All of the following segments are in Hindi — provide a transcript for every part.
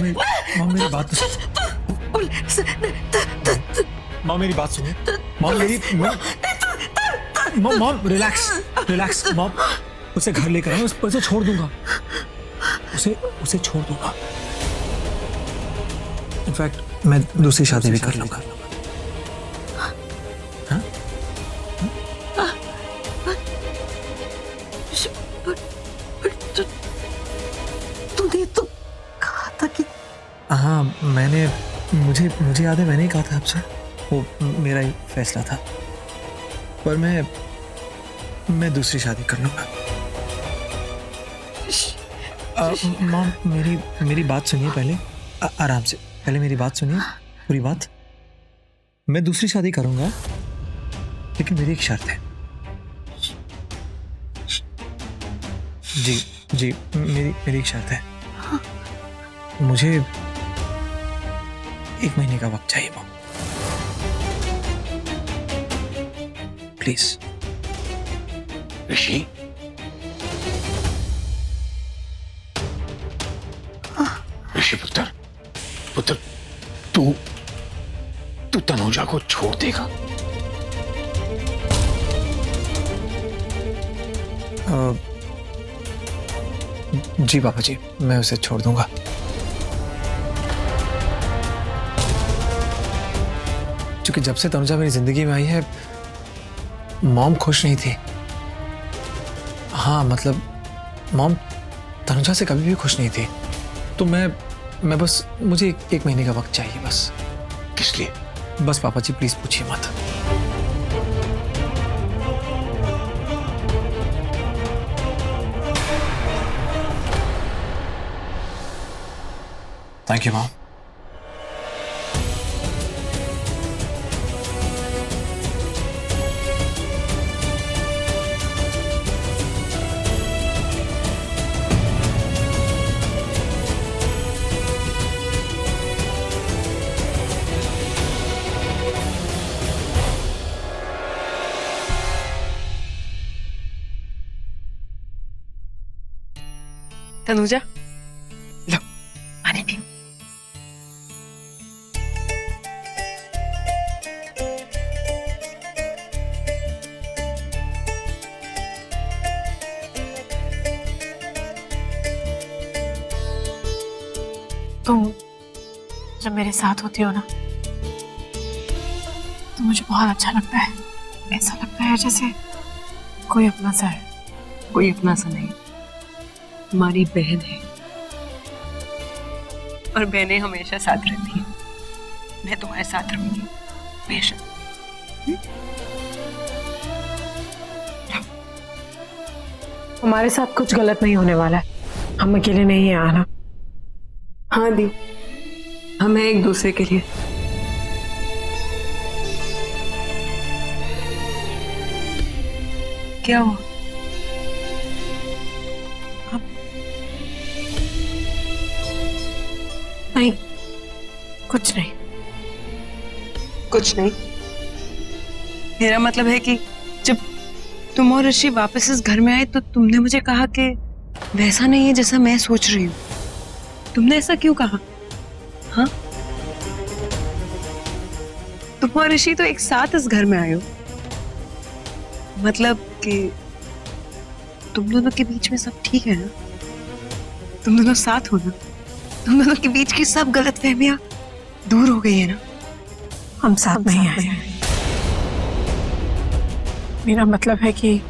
मॉम मेरी बात तो मॉम मेरी बात सुनिए। मॉम मेरी मॉम रिलैक्स मॉम। उसे घर लेकर आए, उसे छोड़ दूंगा, उसे छोड़ दूंगा। इनफैक्ट मैं दूसरी शादी भी कर लूंगा। तूने तो कहा था कि हाँ मुझे याद है, मैंने ही कहा था आपसे, वो मेरा ही फैसला था। पर मैं दूसरी शादी कर लूंगा। मॉम मेरी बात सुनिए पहले, आराम से। पहले मेरी बात सुनिए, पूरी बात। मैं दूसरी शादी करूंगा, लेकिन मेरी एक शर्त है। जी मेरी एक शर्त है। मुझे 1 महीने का वक्त चाहिए मॉम, प्लीज। ऋषि, ऋषि पुत्र, तू तनुजा को छोड़ देगा? जी पापा जी, मैं उसे छोड़ दूंगा। क्योंकि जब से तनुजा मेरी जिंदगी में आई है, मॉम खुश नहीं थी। हाँ मतलब मॉम तनुजा से कभी भी खुश नहीं थी। तो मैं बस, मुझे 1 महीने का वक्त चाहिए बस। किस लिए? बस पापा जी प्लीज पूछिए मत। Thank you mom. तनुजा, लो पानी पी। तुम जब मेरे साथ होती हो ना, तो मुझे बहुत अच्छा लगता है। ऐसा लगता है जैसे कोई अपना सा है। कोई अपना सा नहीं, हमारी बहन है, और बहनें हमेशा साथ रहती हैं। मैं तुम्हारे साथ रहूंगी हमेशा। हमारे साथ कुछ गलत नहीं होने वाला है। हम अकेले नहीं है आना। हाँ दी, हम हैं एक दूसरे के लिए। क्या हुआ? नहीं, कुछ नहीं। कुछ नहीं? मेरा मतलब है कि जब तुम और ऋषि वापस इस घर में आए तो तुमने मुझे कहा कि वैसा नहीं है जैसा मैं सोच रही हूँ। तुमने ऐसा क्यों कहा? हाँ, तुम और ऋषि तो एक साथ इस घर में आए हो। मतलब कि तुम दोनों के बीच में सब ठीक है ना? तुम दोनों साथ हो ना? तुम दोनों के बीच की सब गलतफहमियां दूर हो गई है ना? हम साथ नहीं आए। मेरा मतलब है कि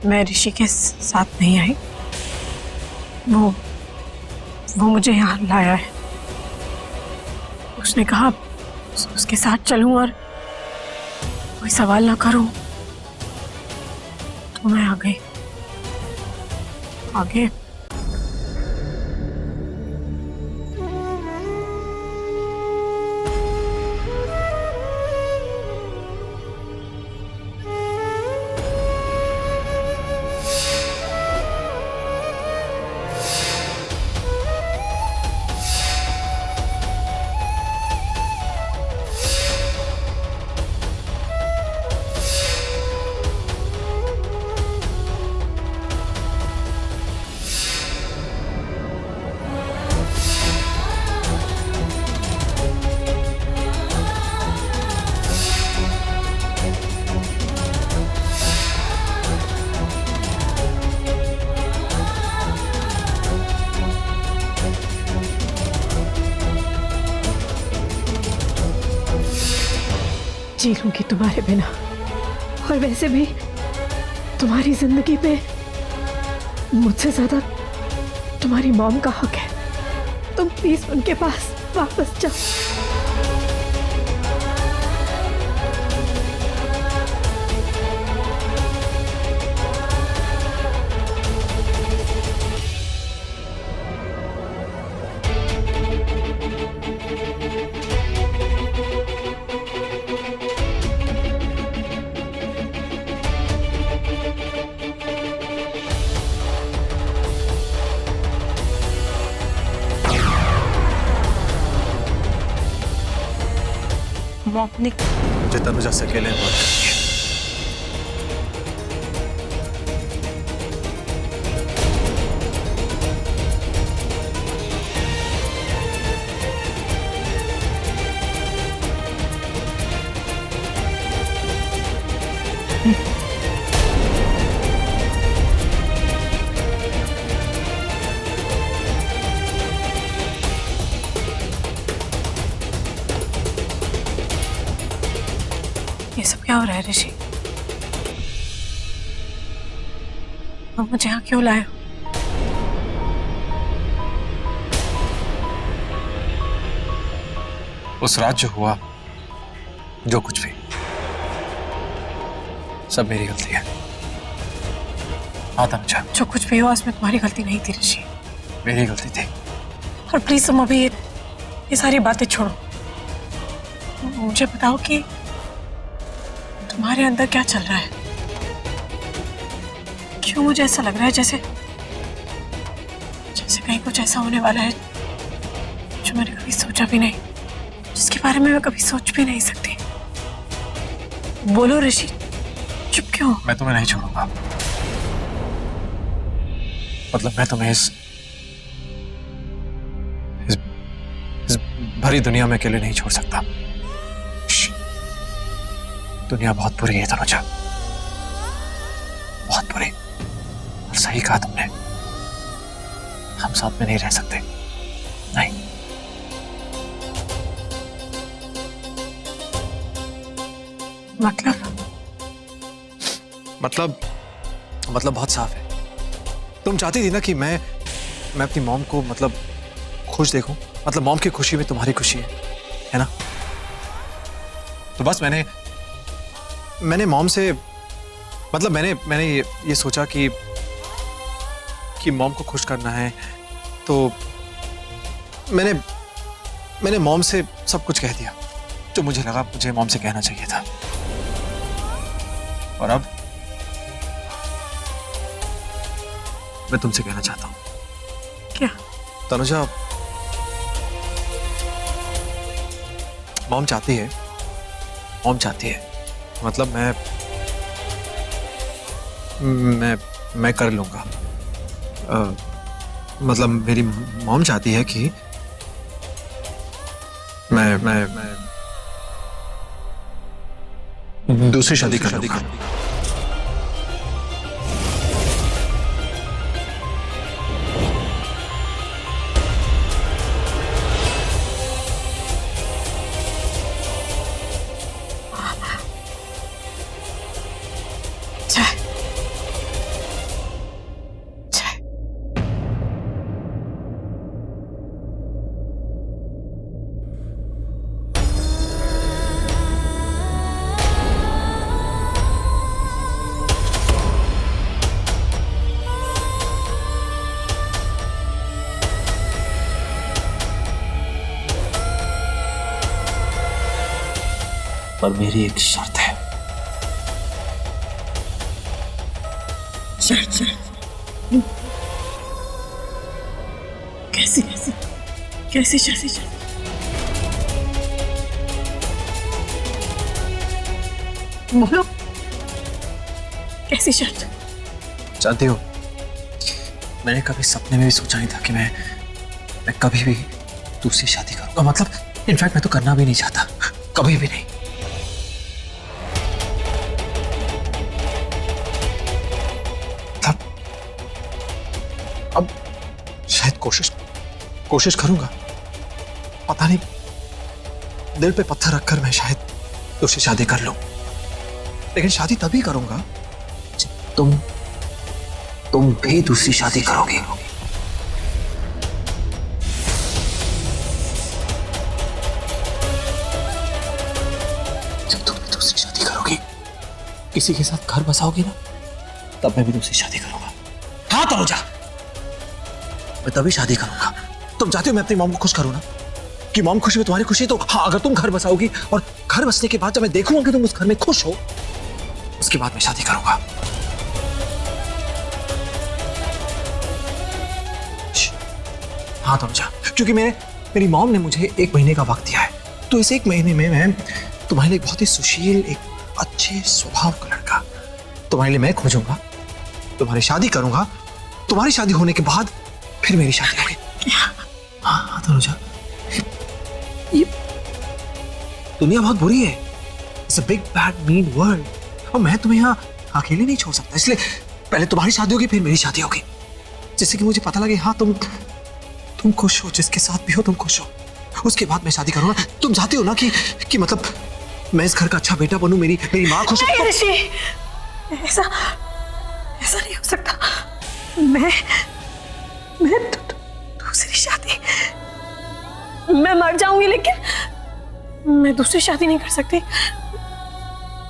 मैं ऋषि के साथ नहीं आई। वो मुझे यहाँ लाया है। उसने कहा उसके साथ चलूं और कोई सवाल ना करूं, तो मैं आ गई। आगे जी लूंगी तुम्हारे बिना। और वैसे भी तुम्हारी जिंदगी में मुझसे ज्यादा तुम्हारी मॉम का हक है। तुम प्लीज उनके पास वापस जाओ। मॉम ने मुझे तनुजा से अकेले बात करनी है। ये सब क्या हो रहा है ऋषि? तुम मुझे यहाँ क्यों लाए हो? उस रात जो हुआ, जो कुछ भी, सब मेरी गलती है। हाँ तनुजा, जो कुछ भी हुआ उसमें तुम्हारी गलती नहीं थी ऋषि। मेरी गलती थी। और प्लीज तुम अभी ये सारी बातें छोड़ो। मुझे बताओ कि तुम्हारे अंदर क्या चल रहा है? क्यों मुझे ऐसा लग रहा है जैसे कहीं कुछ ऐसा होने वाला है जो मैंने कभी सोचा भी नहीं, जिसके बारे में मैं कभी सोच भी नहीं सकती। बोलो ऋषि, चुप क्यों? मैं तुम्हें नहीं छोड़ूंगा। मतलब मैं तुम्हें इस भरी दुनिया में अकेले नहीं छोड़ सकता। दुनिया बहुत बुरी है तनुजा, बहुत बुरी। और सही कहा तुमने, हम साथ में नहीं रह सकते। नहीं। मतलब बहुत साफ है। तुम चाहती थी ना कि मैं अपनी मॉम को मतलब खुश देखूं। मतलब मॉम की खुशी में तुम्हारी खुशी है ना? तो बस मैंने मॉम से मतलब मैंने ये सोचा कि मॉम को खुश करना है, तो मैंने मॉम से सब कुछ कह दिया जो मुझे लगा मुझे मॉम से कहना चाहिए था। और अब मैं तुमसे कहना चाहता हूँ। क्या? तनुजा, मॉम चाहती है मतलब मैं कर लूंगा। मतलब मेरी मॉम चाहती है कि मैं दूसरी शादी कर लूंगा। पर मेरी एक शर्त है। शर्त? कैसी शर्त? बोलो, कैसी शर्त? जानती हो, मैंने कभी सपने में भी सोचा नहीं था कि मैं कभी भी दूसरी शादी करूंगा। मतलब इनफैक्ट मैं तो करना भी नहीं चाहता, कभी भी नहीं। अब शायद कोशिश करूंगा। पता नहीं, दिल पे पत्थर रखकर मैं शायद तो उससे शादी कर लो, लेकिन शादी तभी करूंगा जब तुम भी दूसरी शादी करोगे। जब तुम भी दूसरी शादी करोगी, किसी के साथ घर बसाओगी ना, तब मैं भी दूसरी शादी करूंगा। हाँ तनुजा, मैं तभी शादी करूंगा। तुम चाहते हो मैं अपनी मॉम को खुश करूं ना, कि मॉम खुशी में तुम्हारी खुशी, तो हाँ अगर तुम घर बसाओगी और घर बसने के बाद जब मैं देखूंगा कि तुम उस घर में खुश हो, उसके बाद मैं शादी करूंगा। हाँ तनुजा, क्योंकि मेरी मॉम ने मुझे 1 महीने का वक्त दिया है, तो इस 1 महीने में मैं तुम्हारे लिए बहुत ही सुशील, एक अच्छे स्वभाव का लड़का तुम्हारे लिए मैं खोजूंगा, तुम्हारी शादी करूंगा। तुम्हारी शादी होने के बाद फिर मेरी शादी होगी। हाँ तनुजा, ये दुनिया बहुत बुरी है। It's a big bad mean world, और मैं तुम्हें यहाँ अकेले नहीं छोड़ सकता, इसलिए पहले तुम्हारी शादी होगी फिर मेरी शादी होगी, जिससे कि मुझे पता लगे हाँ तुम खुश हो, जिसके साथ भी हो तुम खुश हो, उसके बाद मैं शादी करूंगा। तुम चाहते हो ना कि मतलब मैं इस घर का अच्छा बेटा बनूं, मेरी माँ खुश हो। ऋषि, ऐसा नहीं हो सकता। मैं दूसरी शादी, मैं मर जाऊंगी लेकिन मैं दूसरी शादी नहीं कर सकती।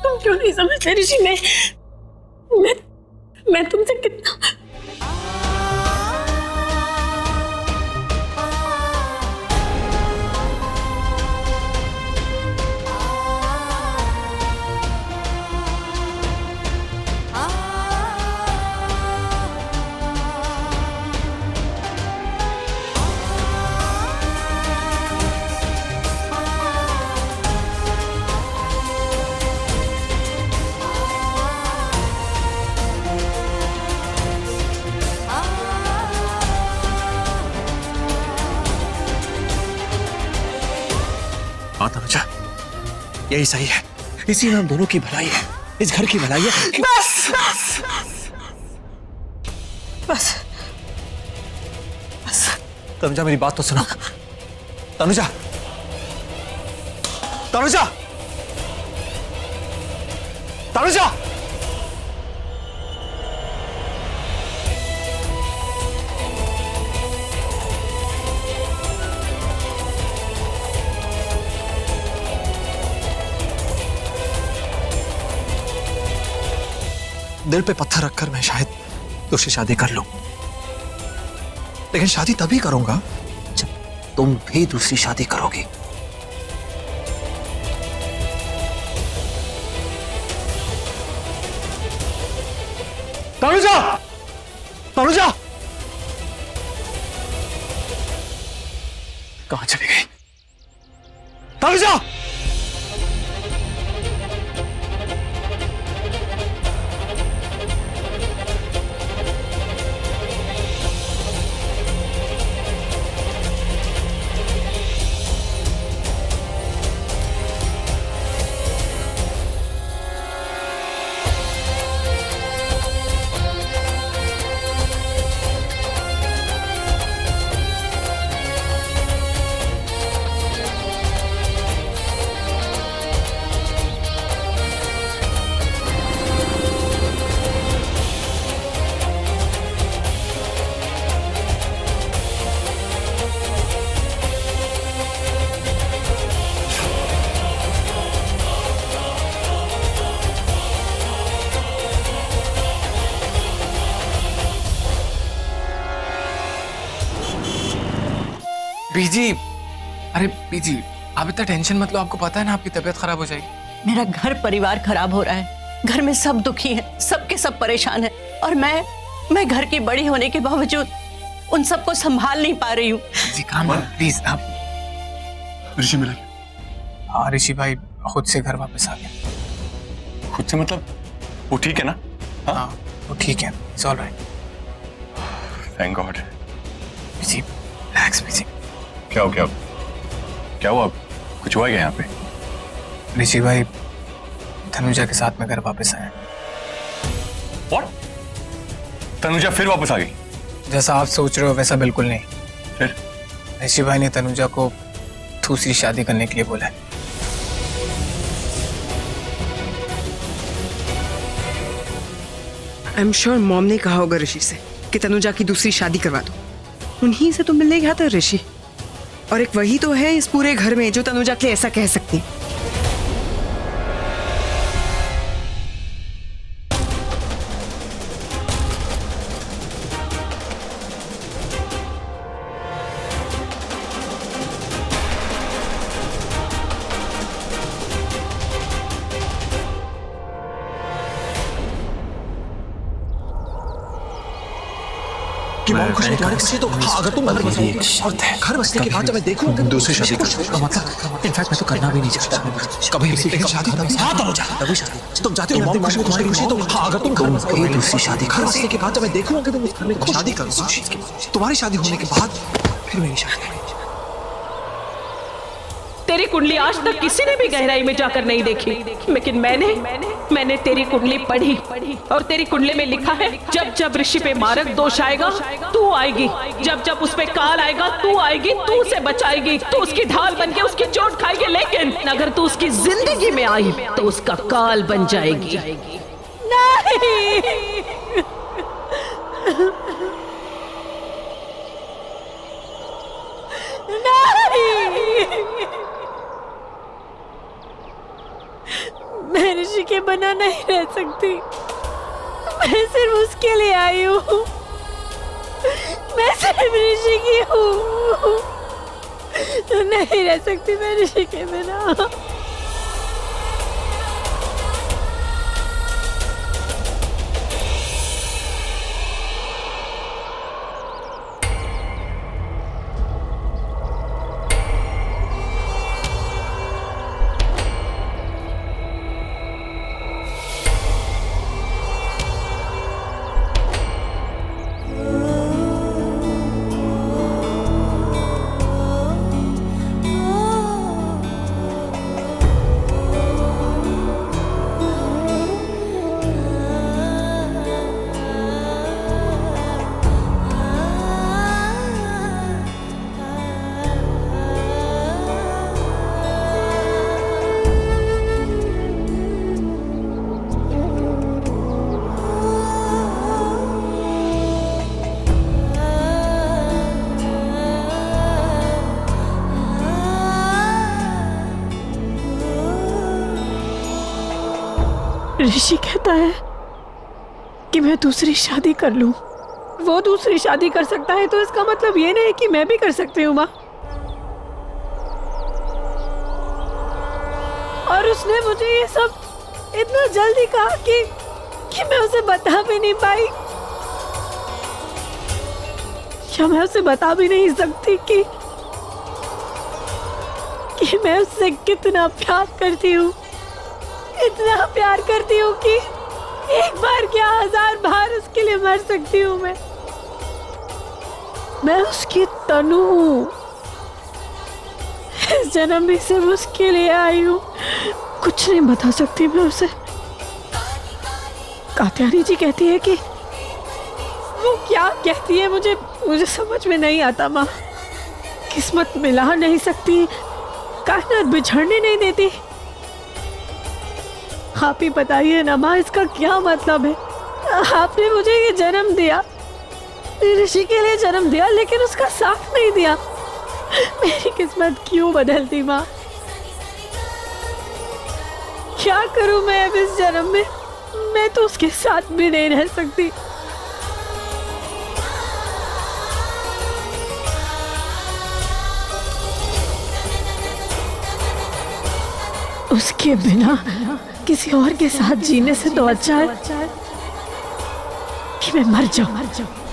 तुम क्यों नहीं समझते ऋषि? मैं तुमसे कितना हाँ तनुजा, यही सही है, इसी में हम दोनों की भलाई है, इस घर की भलाई है। बस तनुजा, मेरी बात तो सुनो। तनुजा, तनुजा, तनुजा, दिल पे पत्थर रखकर मैं शायद तुझसे शादी कर लूं, लेकिन शादी तभी करूंगा जब तुम भी दूसरी शादी करोगी। तनुजा, तनुजा, कहां चली गई तनुजा? बीजी, अरे बीजी, आप इतना टेंशन मत लो, आपको पता है ना आपकी तबीयत खराब हो जाएगी। मेरा घर परिवार खराब हो रहा है, घर में सब दुखी हैं, सबके सब परेशान हैं, और मैं घर की बड़ी होने के बावजूद उन सबको संभाल नहीं पा रही हूँ। जी काम प्लीज आप। ऋषि मिला? हाँ ऋषि भाई खुद से घर वापस आ गया। खुद से मतलब वो ठीक है ना? हाँ वो ठीक है, it's all right. Thank God. बीजी रिलैक्स बीजी। क्या हो क्या हुआ? कुछ हुआ क्या यहाँ पे? ऋषि भाई तनुजा के साथ में घर वापस आए। What? तनुजा फिर वापस आ गई? जैसा आप सोच रहे हो वैसा बिल्कुल नहीं। फिर ऋषि भाई ने तनुजा को दूसरी शादी करने के लिए बोला है। आई एम श्योर मॉम ने कहा होगा ऋषि से कि तनुजा की दूसरी शादी करवा दो। उन्हीं से तो मिलने गया था ऋषि, और एक वही तो है इस पूरे घर में जो तनुजा के लिए ऐसा कह सकती। कि मॉम खुश नहीं तुम्हारे से तो हाँ, अगर तुम घर बसाओगे एक शर्त है, घर बसने के बाद जब मैं देखूंगा दूसरी शादी का मतलब इनफैक्ट मैं तो करना भी नहीं चाहता कभी भी लेकिन शादी हाँ तभी शादी तुम चाहते हो मॉम खुश हो तुम्हारी खुशी तो हाँ, अगर तुम घर बसोगे दूसरी शादी घर बसने के बाद जब मैं देखूंगा कि तुम उस घर में शादी करोगे तुम्हारी शादी होने के बाद फिर मेरी शादी। तेरी कुंडली आज तक किसी ने भी गहराई में जाकर नहीं देखी, लेकिन मैंने तेरी कुंडली पढ़ी और तेरी कुंडली में लिखा है जब जब ऋषि पे मारक दोष आएगा तू आएगी, जब जब उस पे काल आएगा तू आएगी, तू उसे बचाएगी, तू उसकी ढाल बनके उसकी चोट खाएगी, लेकिन अगर तू उसकी जिंदगी में आई तो उसका काल बन जाएगी। नहीं मैं ऋषि के बिना नहीं रह सकती, मैं सिर्फ उसके लिए आई हूँ, मैं सिर्फ ऋषि की हूँ, नहीं रह सकती मैं ऋषि के बिना। ऋषि कहता है कि मैं दूसरी शादी कर लूं। वो दूसरी शादी कर सकता है तो इसका मतलब ये नहीं कि मैं भी कर सकती हूँ माँ। और उसने मुझे ये सब इतना जल्दी कहा कि मैं उसे बता भी नहीं पाई, या मैं उसे बता भी नहीं सकती कि मैं उससे कितना प्यार करती हूँ, इतना प्यार करती हूँ कि एक बार क्या 1000 बार उसके लिए मर सकती हूँ। मैं उसकी तनु हूँ, इस जन्म में सिर्फ उसके लिए आई हूँ, कुछ नहीं बता सकती मैं उसे। कात्यायनी जी कहती है कि वो क्या कहती है मुझे समझ में नहीं आता माँ। किस्मत मिला नहीं सकती, कायनात बिछड़ने नहीं देती। आप ही बताइए ना माँ, इसका क्या मतलब है? आपने मुझे ये जन्म दिया, ऋषि के लिए जन्म दिया, लेकिन उसका साथ नहीं दिया। मेरी किस्मत क्यों बदलती माँ? क्या करूं मैं अब इस जन्म में? मैं तो उसके साथ भी नहीं रह सकती। उसके बिना किसी और के साथ जीने से तो अच्छा है कि मैं मर जाऊं।